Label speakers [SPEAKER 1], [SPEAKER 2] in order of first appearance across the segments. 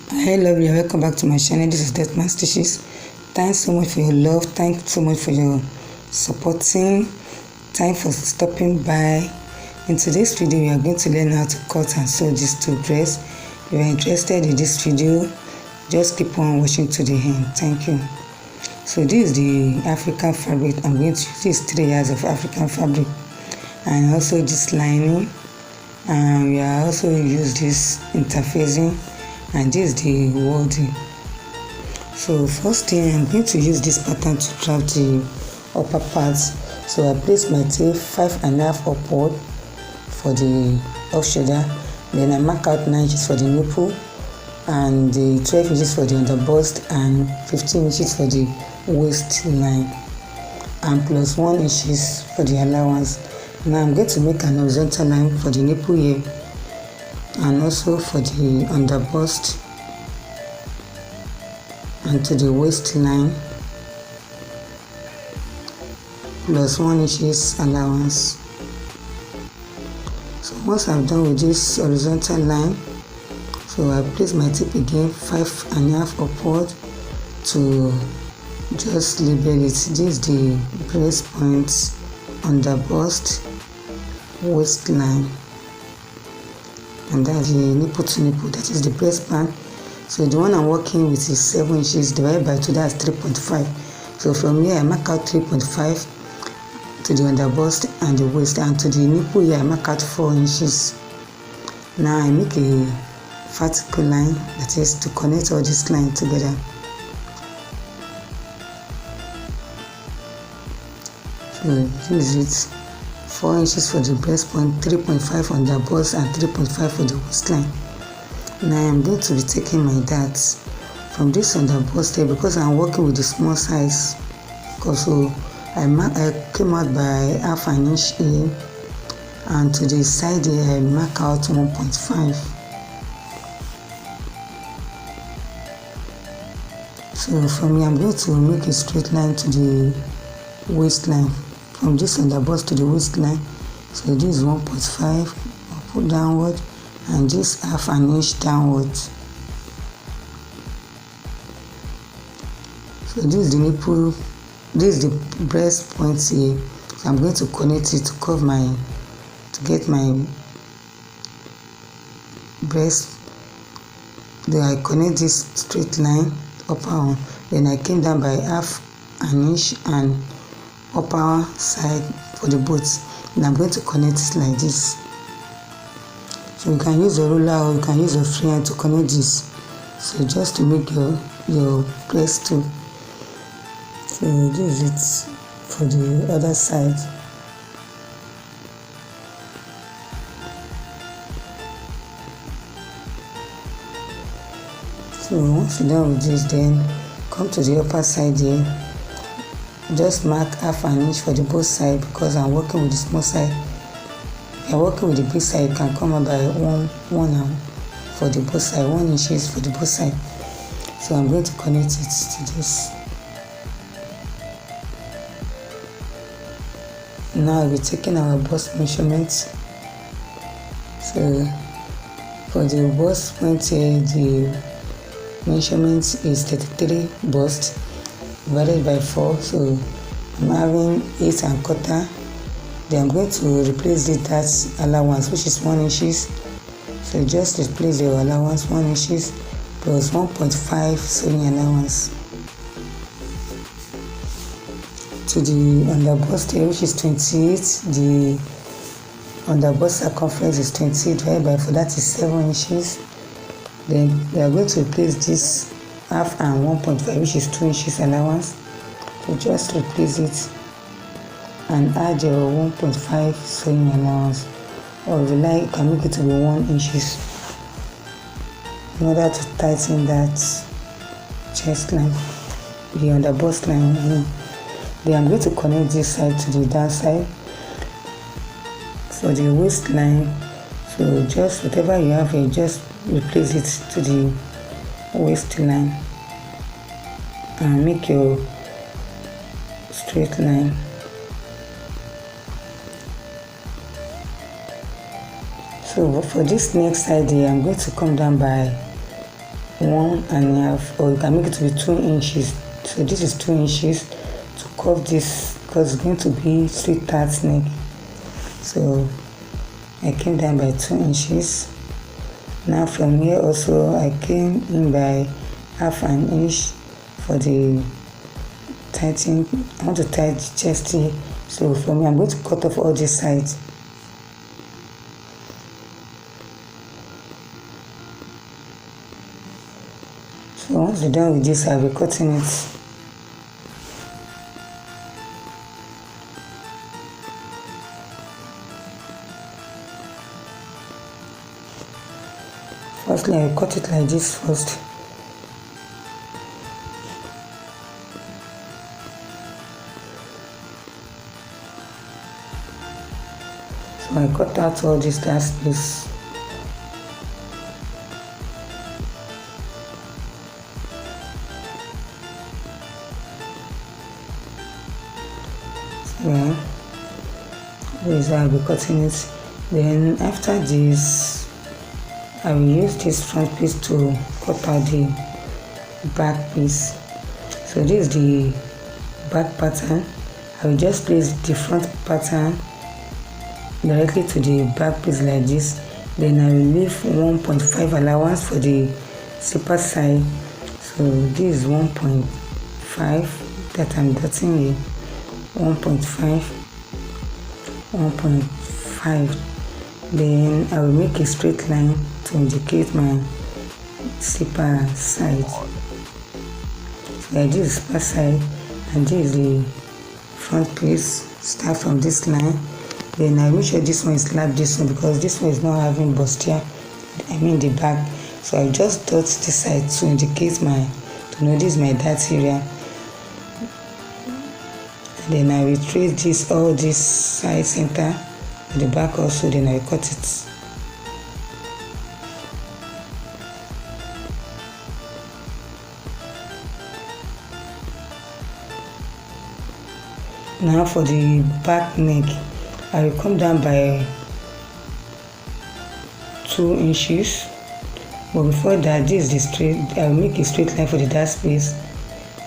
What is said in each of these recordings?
[SPEAKER 1] Hi lovely, welcome back to my channel. This is Deathman Stitches. Thanks so much for your love. Thanks so much for your supporting. Thanks for stopping by. In today's video, we are going to learn how to cut and sew this two dress. If you are interested in this video, just keep on watching to the end. Thank you. So this is the African fabric. I'm going to use these 3 yards of African fabric and also this lining, and we are also use this interfacing, and this is the wording. So first thing, I'm going to use this pattern to craft the upper parts. So I place my tape 5.5 upward for the off shoulder, then I mark out 9 inches for the nipple and the 12 inches for the under bust and 15 inches for the waistline and plus 1 inches for the allowance. Now I'm going to make an horizontal line for the nipple here and also for the under bust and to the waistline plus 1 inches allowance. So once I'm done with this horizontal line, so I place my tip again 5.5 upward to just label it. This is the breast point, under bust, waistline, and that's the nipple to nipple, that is the breast band. So the one I'm working with is 7 inches divided by 2, that's 3.5. So from here I mark out 3.5 to the under bust and the waist, and to the nipple here I mark out 4 inches. Now I make a vertical line, that is to connect all this line together. So this is it. 4 inches for the breast point, 3.5 on the bust and 3.5 for the waistline. Now I'm going to be taking my darts from this under bust here because I'm working with the small size. So I came out by half an inch here, and to the side here I mark out 1.5. So from here I'm going to make a straight line to the waistline, from this under bust to the waistline. So this is 1.5, I'll put downward, and this half an inch downward. So this is the nipple, this is the breast point here. So I'm going to connect it to curve to get my breast. Then I connect this straight line upper one, then I came down by half an inch and upper side for the boots, and I'm going to connect it like this. So you can use a ruler or you can use a free hand to connect this, so just to make your breast too. So this is it for the other side. So once you're done with this, then come to the upper side here. Just mark half an inch for the both side because I'm working with the small side. If you're working with the big side, you can come up by one for the both side, 1 inches for the both side. So I'm going to connect it to this. Now we'll be taking our bust measurements. So for the bust point here, the measurement is 33 bust divided by 4, so I'm having 8.25. Then I'm going to replace that allowance, which is 1 inches. So just replace the allowance 1 inches plus 1.5 sewing allowance to the under bust here, which is 28. The under bust circumference is 28 divided by 4, that is 7 inches. Then we are going to replace this half and 1.5, which is 2 inches allowance. So just replace it and add your 1.5 sewing allowance, or if you like you can make it to be 1 inches in order to tighten that chest line, the under bust line. Then I'm going to connect this side to the down side for the waistline. So just whatever you have here, just replace it to the waistline and make your straight line. So for this next side here, I'm going to come down by 1.5, or you can make it to be 2 inches. So this is 2 inches to curve this because it's going to be sweetheart neck. So I came down by 2 inches. Now from here also I came in by half an inch for the tightening. I want to tie the chest here. So from here I'm going to cut off all these sides. So once you're done with this, I'll be cutting it. Firstly, I cut it like this first. So I cut out all this last piece. Yeah, this I'll be cutting it. Then after this, I will use this front piece to cut out the back piece. So this is the back pattern. I will just place the front pattern directly to the back piece like this. Then I will leave 1.5 allowance for the zipper side. So this is 1.5 that I'm dotting here. 1.5. Then I will make a straight line to indicate my zipper side. So this is zipper side and this is the front piece. Start from this line. Then I make sure this one is like this one because this one is not having bustier. I mean the back. So I just dot this side to indicate to know this is my dart area. Then I will trace all this side center with the back also, then I will cut it. Now for the back neck, I will come down by 2 inches. But before that, this is the straight. I will make a straight line for the dart space.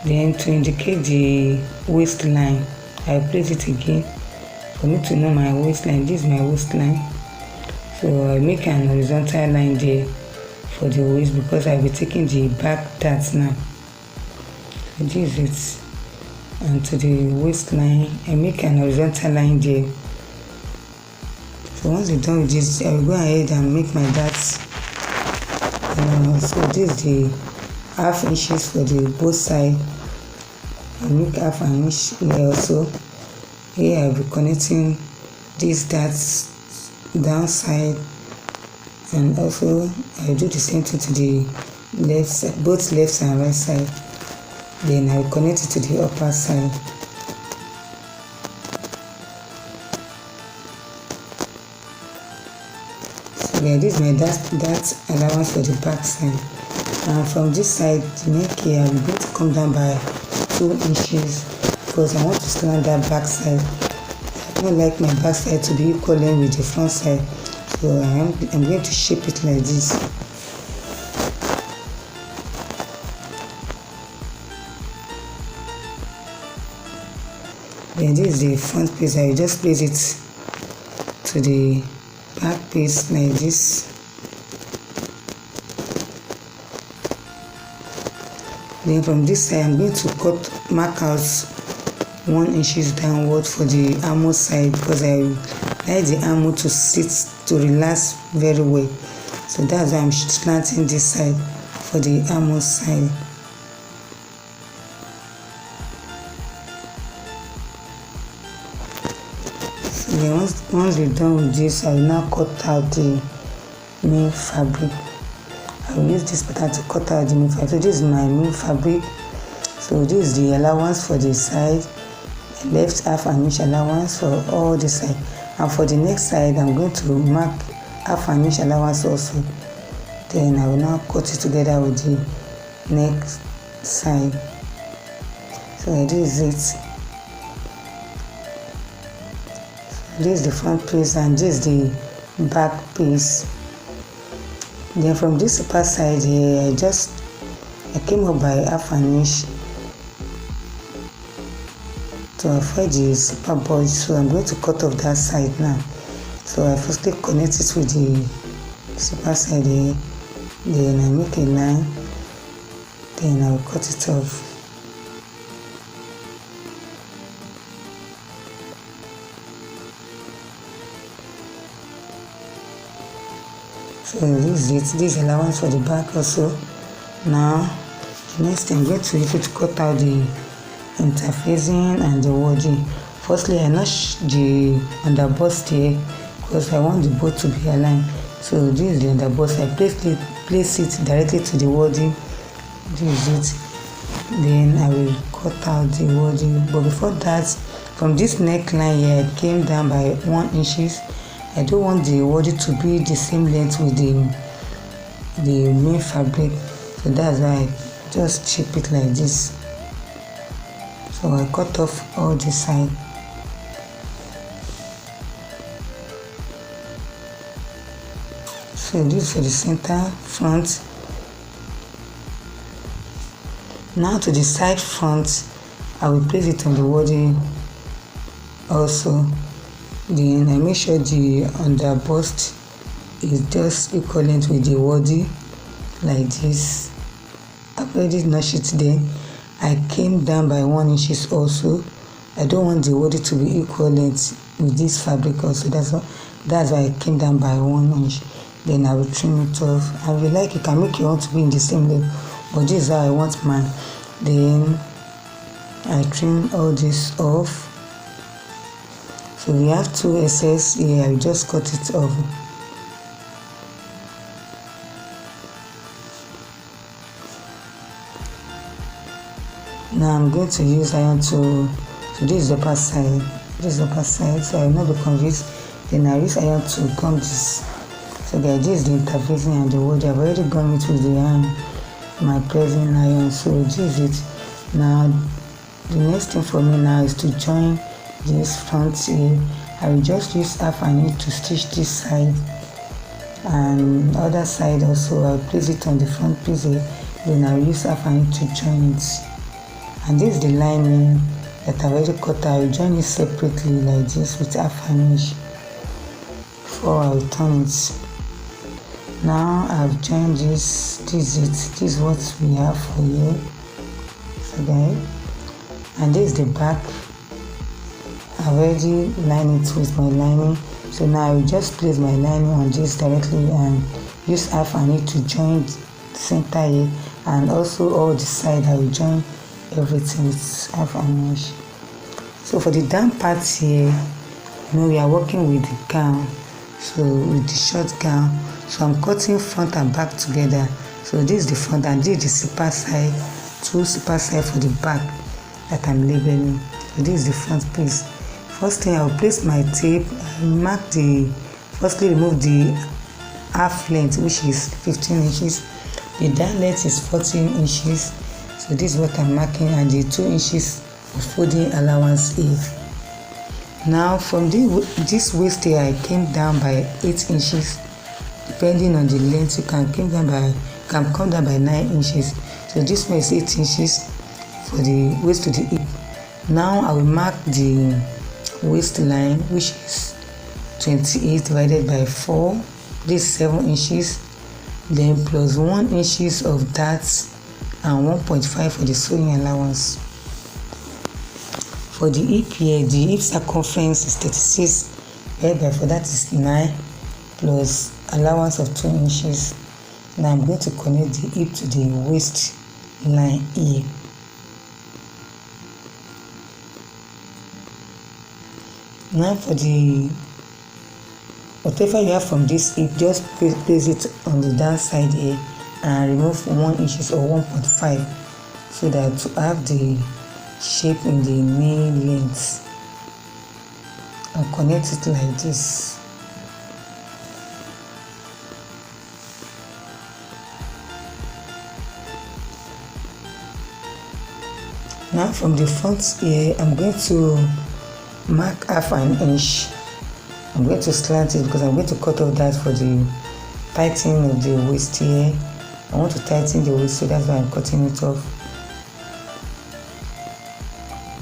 [SPEAKER 1] Then to indicate the waistline, I will place it again for me to know my waistline. This is my waistline. So I make an horizontal line there for the waist because I will be taking the back darts now. So this is it. And to the waistline, I make an horizontal line there. So once you're done with this, I will go ahead and make my darts. So this is the half inches for the both side. I make half an inch here also. Here I'll be connecting these darts downside, and also I'll do the same thing to the left side, both left and right side. Then I'll connect it to the upper side. So yeah, this is my dart allowance for the back side. And from this side, the neck here, I'm going to come down by 2 inches because I want to slant that back side. I don't like my back side to be equal with the front side, so I'm going to shape it like this. Then this is the front piece. I will just place it to the back piece like this. Then from this side, I'm going to mark out 1 inch downward for the armhole side because I like the armhole to sit, to relax very well. So that's why I'm slanting this side for the armhole side. So then once we're done with this, I will now cut out the main fabric. I will use this pattern to cut out the main fabric. So this is my main fabric. So this is the allowance for the side, left half an inch allowance for all the side, and for the next side I'm going to mark half an inch allowance also. Then I will now cut it together with the next side. So this is it. So this is the front piece and this is the back piece. Then from this upper side here, I just I came up by half an inch to avoid the super bulge, so I'm going to cut off that side now. So I firstly connect it with the super side here, then I make a line, then I'll cut it off. So this is it. This is allowance for the back also. Now the next thing I'm going to use it to cut out the interfacing and the wording. Firstly, I notch the underbust here because I want the both to be aligned. So this is the underbust. I place it directly to the wording. This is it. Then I will cut out the wording. But before that, from this neckline here, I came down by 1 inch. I don't want the wording to be the same length with the main fabric. So that's why I just chip it like this. So I cut off all this side. So this is for the center front. Now to the side front, I will place it on the wording also. Then I make sure the underbust is just equivalent with the wording like this. I've already notched it. Then I came down by 1 inch also. I don't want the wording to be equivalent with this fabric also. That's why I came down by 1 inch. Then I will trim it off. I will like you can make your own to be in the same level, but this is how I want mine. Then I trim all this off. So we have 2 excess here. I will just cut it off. Now I'm going to use iron to this is the upper side. This is the upper side, so I will not be confused. Then I use iron to gum this. So guys, this is the interfacing and the word. I've already gone it with the iron, my pressing iron. So this is it. Now the next thing for me now is to join this front here. I will just use half an inch to stitch this side, and other side also I'll place it on the front piece here. Then I'll use half an inch to join it. And this is the lining that I've already cut. I will join it separately like this with half an inch before I will turn it. Now I've joined this. This is it. This is what we have for here. Okay, and this is the back. I've already lined it with my lining, so now I will just place my lining on this directly and use half an inch to join the center here, and also all the side I will join everything with half an inch. So for the down part here, we are working with the gown, so with the short gown. So I'm cutting front and back together. So this is the front and this is the super side, 2 super side for the back that I'm labeling. So this is the front piece. First thing, I will place my tape and mark firstly remove the half length, which is 15 inches. The down length is 14 inches. So this is what I'm marking, and the 2 inches of folding allowance here. Now from this waist here, I came down by 8 inches. Depending on the length, you can come down by 9 inches. So this one is 8 inches for the waist to the hip. Now I will mark the waistline, which is 28 divided by 4. This is 7 inches. Then plus 1 inches of that and 1.5 for the sewing allowance. For the hip here, the hip circumference is 36 divided by 4. That is 9 plus allowance of 2 inches. Now I'm going to connect the hip to the waistline here. Now for the whatever you have from this hip, just place it on the down side here and remove 1 inches or 1.5 so that to have the shape in the main length, and connect it like this. Now from the front here, I'm going to mark half an inch. I'm going to slant it because I'm going to cut off that for the tightening of the waist here. I want to tighten the waist, so that's why I'm cutting it off.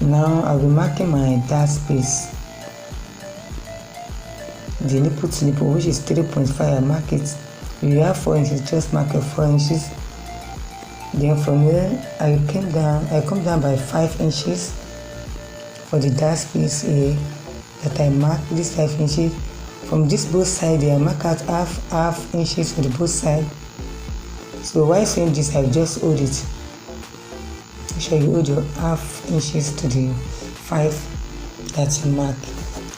[SPEAKER 1] Now I'll be marking my dart space, the nipple to nipple, which is 3.5. I mark it. If you have 4 inches, just mark your 4 inches. Then from there I come down by 5 inches for the dart space here that I mark. This 5 inches from this both side here, I mark out half inches for the both side. So while saying this, I just hold it. Make sure you hold your half inches to the 5 that you mark.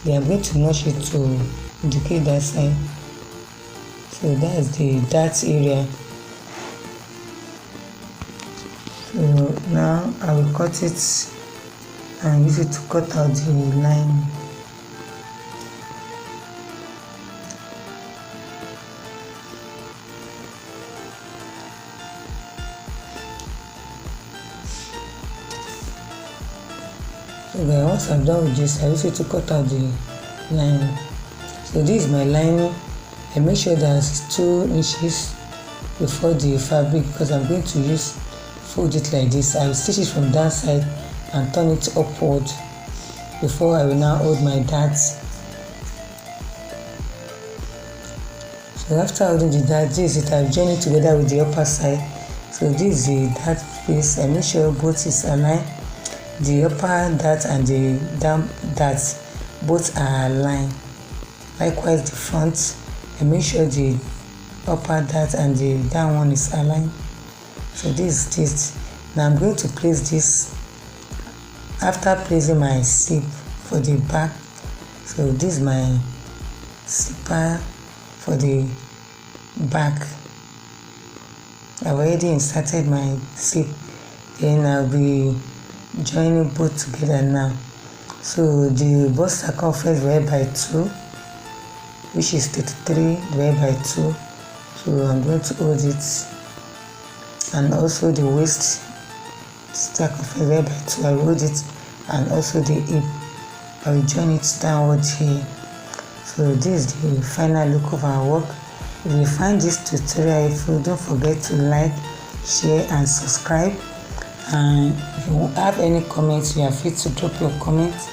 [SPEAKER 1] Then I'm going to notch it to indicate that side. So that's the dart area. So now I will cut it and use it to cut out the line. So once I'm done with this, I use it to cut out the line. So this is my lining. I make sure that it's 2 inches before the fabric, because I'm going to fold it like this. I will stitch it from that side and turn it upward before I will now hold my darts. So after holding the dart, this is it. I'll join it together with the upper side. So this is the dart piece. I make sure both is aligned. The upper dart and the down dart both are aligned. Likewise the front, I make sure the upper dart and the down one is aligned. So this is it. Now I'm going to place this after placing my zip for the back. So this is my zipper for the back. I've already inserted my zip. Then I'll be joining both together now. So the bust circumference divided by 2, which is 33 divided by 2. So I'm going to hold it, and also the waist circumference divided by 2, I will hold it, and also the hip, I will join it downwards here. So this is the final look of our work. If you find this tutorial helpful, don't forget to like, share and subscribe. And if you have any comments, you are free to drop your comments.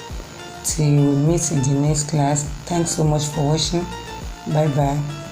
[SPEAKER 1] Till we meet in the next class. Thanks so much for watching. Bye bye.